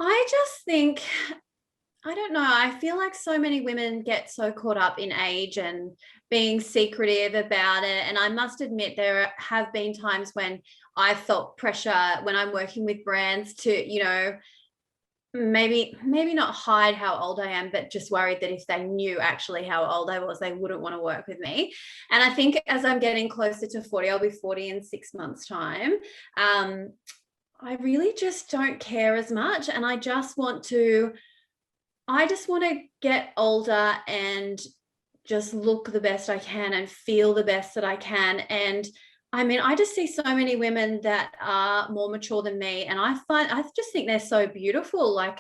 I just think, I don't know. I feel like so many women get so caught up in age and being secretive about it. And I must admit, there have been times when I felt pressure when I'm working with brands to, maybe not hide how old I am, but just worried that if they knew actually how old I was, they wouldn't want to work with me. And I think as I'm getting closer to 40, I'll be 40 in 6 months' time. I really just don't care as much. And I just want to get older and just look the best I can and feel the best that I can. And I mean, I just see so many women that are more mature than me, and I just think they're so beautiful. Like,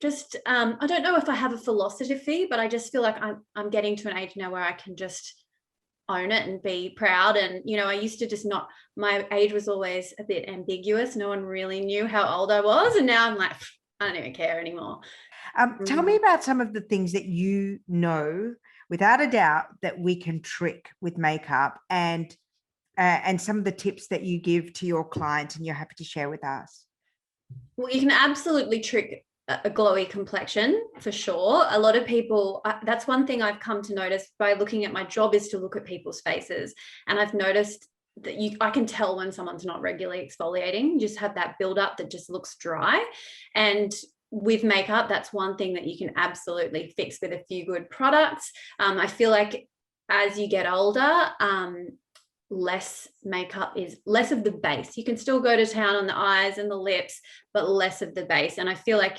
just I don't know if I have a philosophy, but I just feel like I'm getting to an age now where I can just own it and be proud. And I used to just not, my age was always a bit ambiguous. No one really knew how old I was, and now I'm like, I don't even care anymore. Tell me about some of the things that without a doubt, that we can trick with makeup, and some of the tips that you give to your clients and you're happy to share with us. Well, you can absolutely trick a glowy complexion for sure. A lot of people, that's one thing I've come to notice by looking at my job, is to look at people's faces. And I've noticed that I can tell when someone's not regularly exfoliating. You just have that buildup that just looks dry. And with makeup, that's one thing that you can absolutely fix with a few good products. I feel like as you get older, less makeup is less of the base. You can still go to town on the eyes and the lips, but less of the base. And I feel like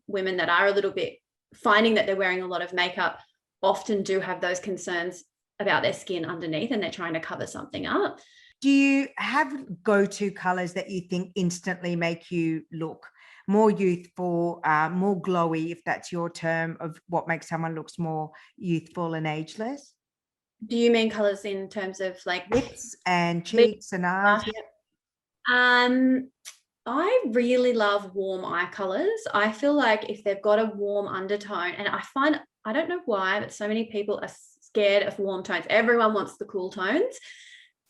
women that are a little bit finding that they're wearing a lot of makeup often do have those concerns about their skin underneath, and they're trying to cover something up. Do you have go-to colors that you think instantly make you look more youthful, more glowy, if that's your term of what makes someone looks more youthful and ageless? Do you mean colors in terms of like lips and cheeks and eyes? I really love warm eye colors. I feel like if they've got a warm undertone, and I don't know why, but so many people are scared of warm tones. Everyone wants the cool tones,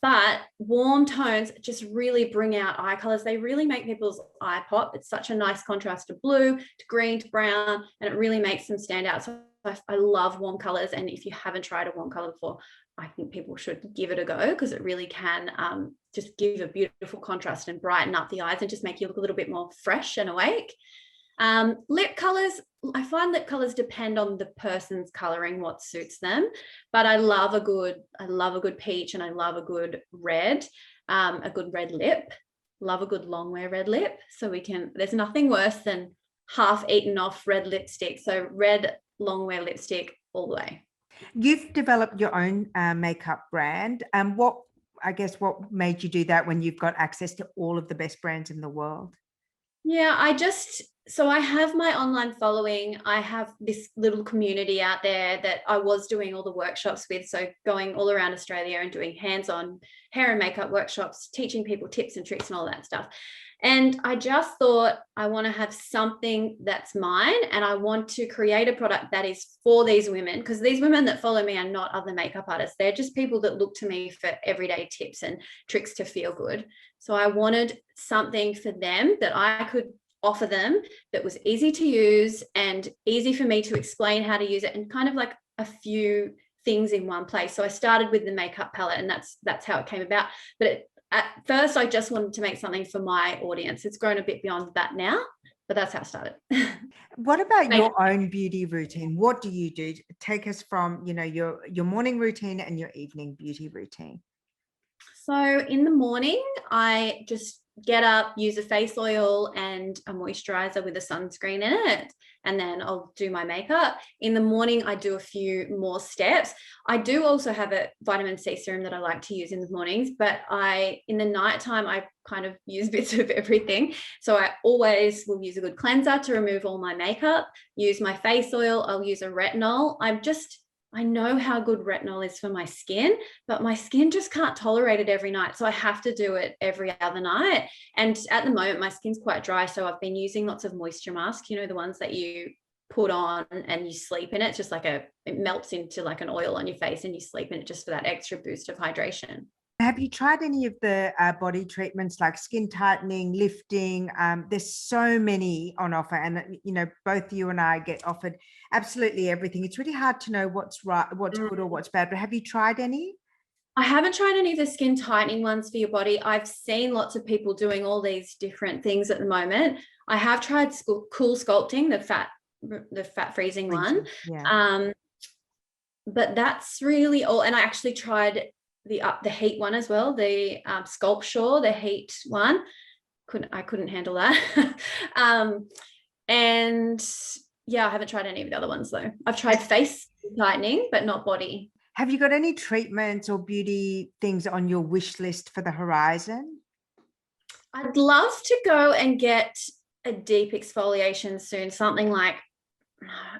but warm tones just really bring out eye colors. They really make people's eye pop. It's such a nice contrast to blue, to green, to brown, and it really makes them stand out. So I love warm colors. And if you haven't tried a warm color before, I think people should give it a go, because it really can just give a beautiful contrast and brighten up the eyes and just make you look a little bit more fresh and awake. Lip colors, I find lip colors depend on the person's coloring, what suits them. But I love a good peach, and I love a good red lip. Love a good long wear red lip. So there's nothing worse than half eaten off red lipstick. So red long wear lipstick all the way. You've developed your own makeup brand. What made you do that when you've got access to all of the best brands in the world? Yeah, I have my online following. I have this little community out there that I was doing all the workshops with. So going all around Australia and doing hands-on hair and makeup workshops, teaching people tips and tricks and all that stuff. And I just thought, I want to have something that's mine, and I want to create a product that is for these women, because these women that follow me are not other makeup artists. They're just people that look to me for everyday tips and tricks to feel good. So I wanted something for them that I could offer them that was easy to use and easy for me to explain how to use it, and kind of like a few things in one place. So I started with the makeup palette, and that's how it came about. But at first, I just wanted to make something for my audience. It's grown a bit beyond that now, but that's how it started. What about your own beauty routine? What do you do? Take us from, your morning routine and your evening beauty routine. So in the morning, I just get up, use a face oil and a moisturizer with a sunscreen in it, and then I'll do my makeup. In the morning, I do a few more steps. I do also have a vitamin C serum that I like to use in the mornings, but in the nighttime, I kind of use bits of everything. So I always will use a good cleanser to remove all my makeup, use my face oil, I'll use a retinol. I know how good retinol is for my skin, but my skin just can't tolerate it every night. So I have to do it every other night. And at the moment, my skin's quite dry. So I've been using lots of moisture masks, the ones that you put on and you sleep in it. It's just like it melts into like an oil on your face and you sleep in it just for that extra boost of hydration. Have you tried any of the body treatments like skin tightening, lifting? There's so many on offer, and both you and I get offered absolutely everything. It's really hard to know what's right, what's good, or what's bad. But have you tried any? I haven't tried any of the skin tightening ones for your body. I've seen lots of people doing all these different things at the moment. I have tried cool sculpting, the fat freezing one. Yeah. But that's really all. And I actually tried the heat one as well, the sculpture, the heat one. I couldn't handle that. And yeah, I haven't tried any of the other ones though. I've tried face tightening, but not body. Have you got any treatments or beauty things on your wish list for the horizon? I'd love to go and get a deep exfoliation soon, something like,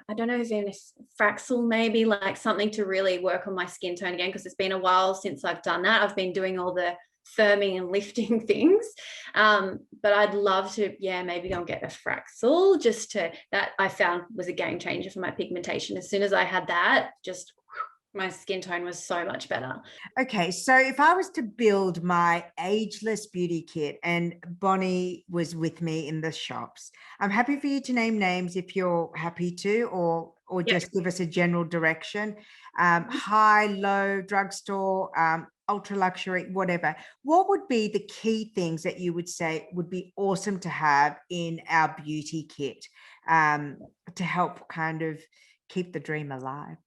I don't know if it's Fraxel, maybe, like something to really work on my skin tone again, because it's been a while since I've done that. I've been doing all the firming and lifting things, but I'd love to, maybe go and get a Fraxel, that I found was a game changer for my pigmentation. As soon as I had that, just my skin tone was so much better. Okay, so if I was to build my ageless beauty kit and Bonni was with me in the shops, I'm happy for you to name names if you're happy to, or just give us a general direction. High, low, drugstore, ultra luxury, whatever. What would be the key things that you would say would be awesome to have in our beauty kit to help kind of keep the dream alive?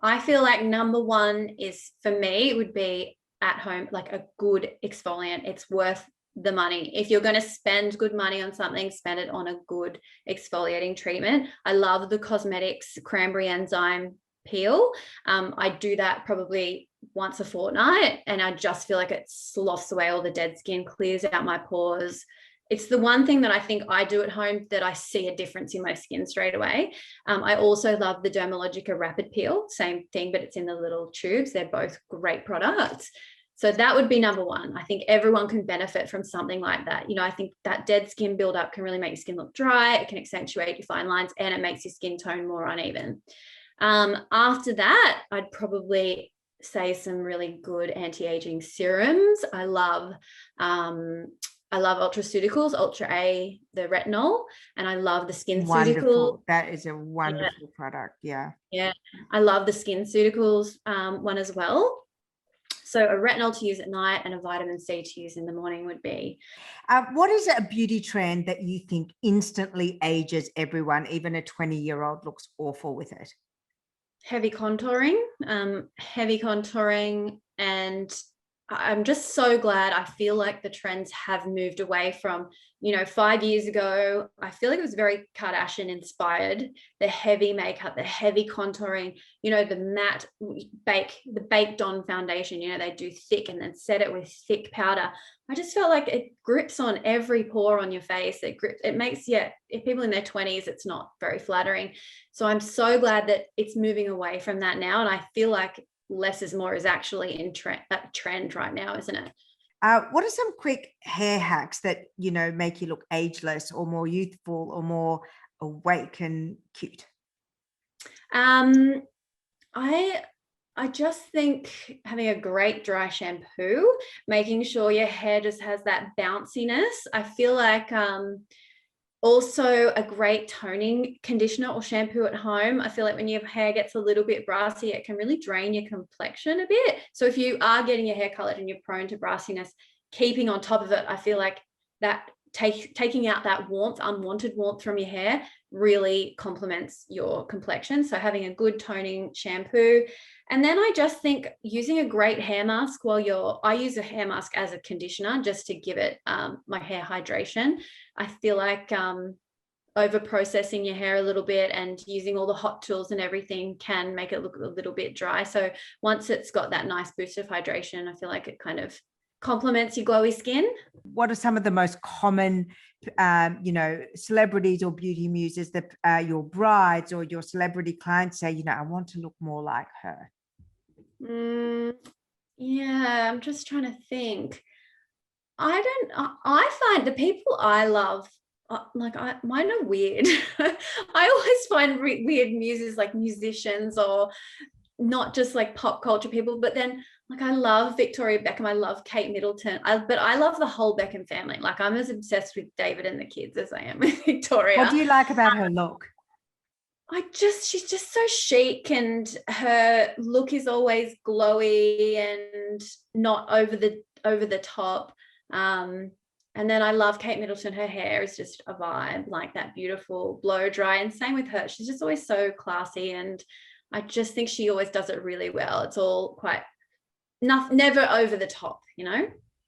I feel like number one is, for me, it would be at home, like a good exfoliant. It's worth the money. If you're going to spend good money on something, spend it on a good exfoliating treatment. I love the cosmetics cranberry enzyme peel. I do that probably once a fortnight, and I just feel like it sloughs away all the dead skin, clears out my pores. It's the one thing that I think I do at home that I see a difference in my skin straight away. I also love the Dermalogica Rapid Peel, same thing, but it's in the little tubes. They're both great products. So that would be number one. I think everyone can benefit from something like that. I think that dead skin buildup can really make your skin look dry. It can accentuate your fine lines, and it makes your skin tone more uneven. After that, I'd probably say some really good anti-aging serums. I love Ultraceuticals, Ultra A, the retinol, and I love the SkinCeuticals. That is a wonderful product. Yeah. Yeah. I love the SkinCeuticals one as well. So a retinol to use at night and a vitamin C to use in the morning would be. What is a beauty trend that you think instantly ages everyone, even a 20-year-old looks awful with it? Heavy contouring, and I'm just so glad. I feel like the trends have moved away from, 5 years ago, I feel like it was very Kardashian inspired, the heavy makeup, the heavy contouring, the matte baked on foundation, they do thick and then set it with thick powder. I just felt like it grips on every pore on your face. It makes, if people in their 20s, it's not very flattering. So I'm so glad that it's moving away from that now. And I feel like less is more is actually in trend right now, isn't it? What are some quick hair hacks that, make you look ageless or more youthful or more awake and cute? I just think having a great dry shampoo, making sure your hair just has that bounciness. I feel like also a great toning conditioner or shampoo at home. I feel like when your hair gets a little bit brassy, it can really drain your complexion a bit. So if you are getting your hair colored and you're prone to brassiness, keeping on top of it, I feel like that taking out that warmth, unwanted warmth from your hair, really complements your complexion. So having a good toning shampoo. And then I just think using a great hair mask I use a hair mask as a conditioner just to give it my hair hydration. I feel like over processing your hair a little bit and using all the hot tools and everything can make it look a little bit dry. So once it's got that nice boost of hydration, I feel like it kind of complements your glowy skin. What are some of the most common, celebrities or beauty muses that your brides or your celebrity clients say, I want to look more like her? Yeah, I'm just trying to think. I find the people I love, mine are weird. I always find weird muses, like musicians or not just like pop culture people, but then like I love Victoria Beckham, I love Kate Middleton, but I love the whole Beckham family. Like I'm as obsessed with David and the kids as I am with Victoria. What do you like about her look? She's just so chic, and her look is always glowy and not over the top. And then I love Kate Middleton. Her hair is just a vibe, like that beautiful blow dry. And same with her. She's just always so classy, and I just think she always does it really well. It's all quite never over the top, you know?